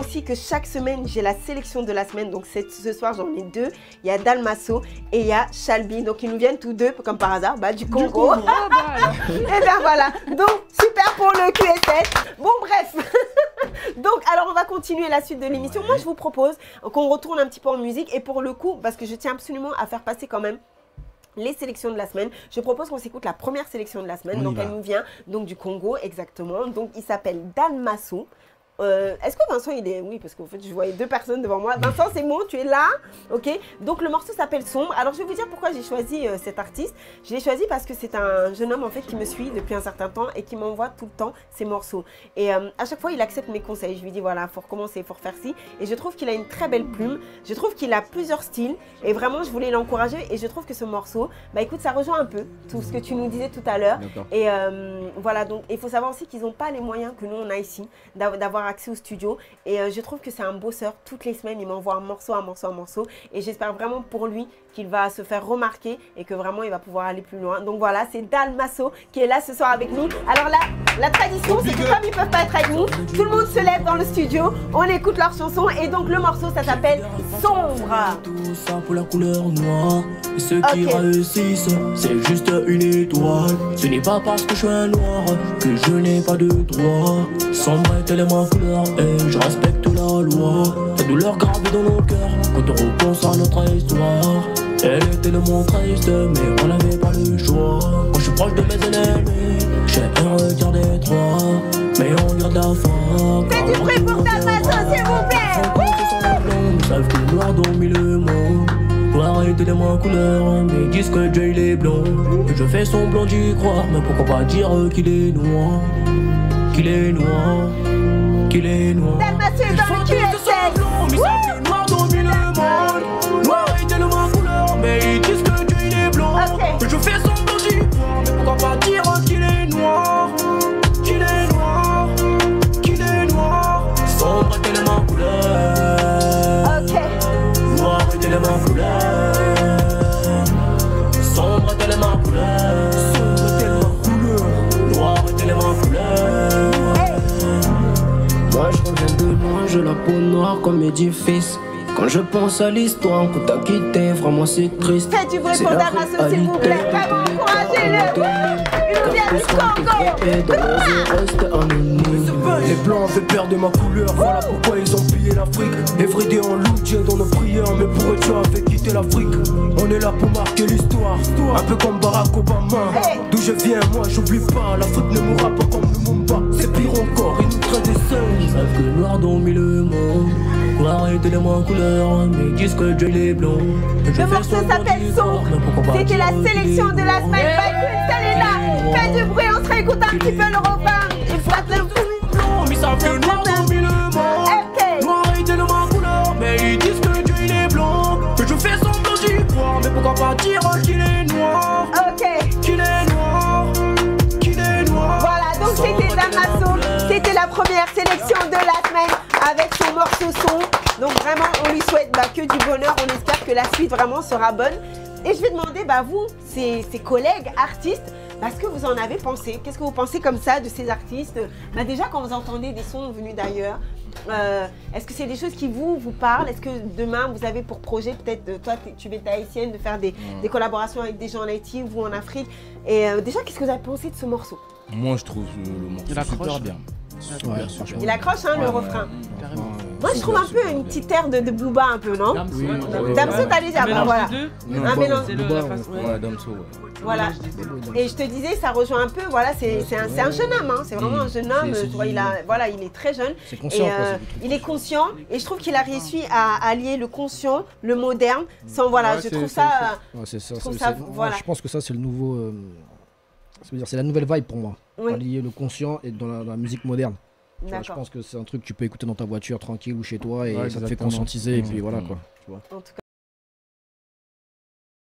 Aussi que chaque semaine j'ai la sélection de la semaine, donc ce soir j'en ai deux. Il y a Dalmasso et il y a Shalby, donc ils nous viennent tous deux comme par hasard du Congo. Et bien voilà, donc super pour le QSS. Bon bref, donc alors on va continuer la suite de l'émission. Moi je vous propose qu'on retourne un petit peu en musique et pour le coup, parce que je tiens absolument à faire passer quand même les sélections de la semaine, je propose qu'on s'écoute la première sélection de la semaine. Donc elle nous vient donc du Congo exactement, donc il s'appelle Dalmasso. Est-ce que Vincent il est... Oui, parce qu'en fait je voyais deux personnes devant moi. Vincent, c'est bon, tu es là, ok. Donc le morceau s'appelle Sombre. Alors je vais vous dire pourquoi j'ai choisi cet artiste. Je l'ai choisi parce que c'est un jeune homme en fait qui me suit depuis un certain temps et qui m'envoie tout le temps ses morceaux. Et à chaque fois il accepte mes conseils. Je lui dis voilà, faut recommencer, faut refaire ci. Et je trouve qu'il a une très belle plume. Je trouve qu'il a plusieurs styles et vraiment je voulais l'encourager. Et je trouve que ce morceau, bah écoute, ça rejoint un peu tout ce que tu nous disais tout à l'heure. Et voilà, donc il faut savoir aussi qu'ils n'ont pas les moyens que nous on a ici d'avoir accès au studio et je trouve que c'est un bosseur. Toutes les semaines il m'envoie un morceau et j'espère vraiment pour lui qu'il va se faire remarquer et que vraiment il va pouvoir aller plus loin. Donc voilà, c'est Dalmasso qui est là ce soir avec nous. Alors là, la tradition c'est que comme ils peuvent pas être avec nous, tout le monde se lève dans le studio, on écoute leur chanson et donc le morceau ça s'appelle Sombre. Tout ça pour la couleur noire et ceux qui réussissent c'est juste une étoile. Ce n'est pas parce que je suis un noir que je n'ai pas de droit. Sombre est tellement couleur et je respecte la loi. La douleur gravée dans nos cœurs quand on repense à notre histoire. Elle était tellement triste mais on n'avait pas le choix. Quand je suis proche de mes ennemis, j'ai un regard d'étroit. Mais on garde la foi. Faites du bruit pour Dalmasso s'il vous plaît. Ils savent que le noir domine le monde. Noir est tellement couleur mais disent que Dieu il est blanc. Et je fais semblant d'y croire mais pourquoi pas dire qu'il est noir. Qu'il est noir. Qu'il est noir. Dalmasso est dans le QSS. Mais ça fait le noir domine le monde. Noir est tellement couleur mais ils disent que Dieu il est blanc. Et je fais semblant d'y croire mais pourquoi pas dire qu'il est noir. Qu'il est noir. Qu'il est noir. Sombre est tellement couleur. Noir est tellement couleur. Sombre est tellement couleur. Sombre est tellement couleur. Noir est tellement couleur. Moi je reviens de loin, j'ai la peau noire comme édifice. Quand je pense à l'histoire que t'as quitté, vraiment c'est triste. Faites du bruit pour Dalmasso s'il vous plaît, vraiment encouragez-le. Il nous vient du Congo. Les blancs avaient peur de ma couleur, voilà pourquoi ils ont pillé l'Afrique. Everyday on loue Dieu dans nos prières, mais pour eux tu avais quitté l'Afrique. On est là pour marquer l'histoire, un peu comme Barack Obama. D'où je viens moi j'oublie pas, l'Afrique ne mourra pas comme le Mumba. C'est pire encore, ils nous traitent des singes. Ils savent que le noir domine le monde. Noir est tellement couleur, mais ils disent que Dieu il est blanc. Le morceau s'appelle Sombre. C'était la sélection de la semaine. Elle est là. Faites du bruit, on se réécoute un petit peu le refrain. Il faut un blanc, mais ça fait noir domine le monde. Noir est tellement couleur, mais ils disent que Dieu il est blanc. Que je fais semblant d'y croire, mais pourquoi pas dire qu'il est noir. Qu'il est noir. Qu'il est noir. Voilà, donc c'était Dalmasso. C'était la première sélection de la semaine avec son morceau Sombre. Donc vraiment, on lui souhaite que du bonheur. On espère que la suite vraiment sera bonne. Et je vais demander, vous, ses collègues artistes, ce que vous en avez pensé. Qu'est-ce que vous pensez comme ça de ces artistes? Déjà, quand vous entendez des sons venus d'ailleurs, est-ce que c'est des choses qui vous parlent? Est-ce que demain, vous avez pour projet, peut-être, toi, tu es haïtienne, de faire des collaborations avec des gens en Haïti ou en Afrique? Et déjà, qu'est-ce que vous avez pensé de ce morceau? Moi, je trouve le morceau super bien. Il accroche le refrain. Moi je trouve un peu une petite air de Booba un peu, non? Damso t'allais dire, voilà. Un mélange. Ouais, Damso. Voilà. Et je te disais, ça rejoint un peu, voilà, c'est un jeune homme, hein. C'est vraiment un jeune homme, tu vois, il est très jeune. Et il est conscient et je trouve qu'il a réussi à allier le conscient, le moderne, sans, voilà, je trouve ça... Je pense que ça c'est le nouveau... c'est la nouvelle vibe pour moi. Allier le conscient et dans la musique moderne. Je pense que c'est un truc que tu peux écouter dans ta voiture tranquille ou chez toi et ça te fait conscientiser et puis voilà quoi. Tu vois.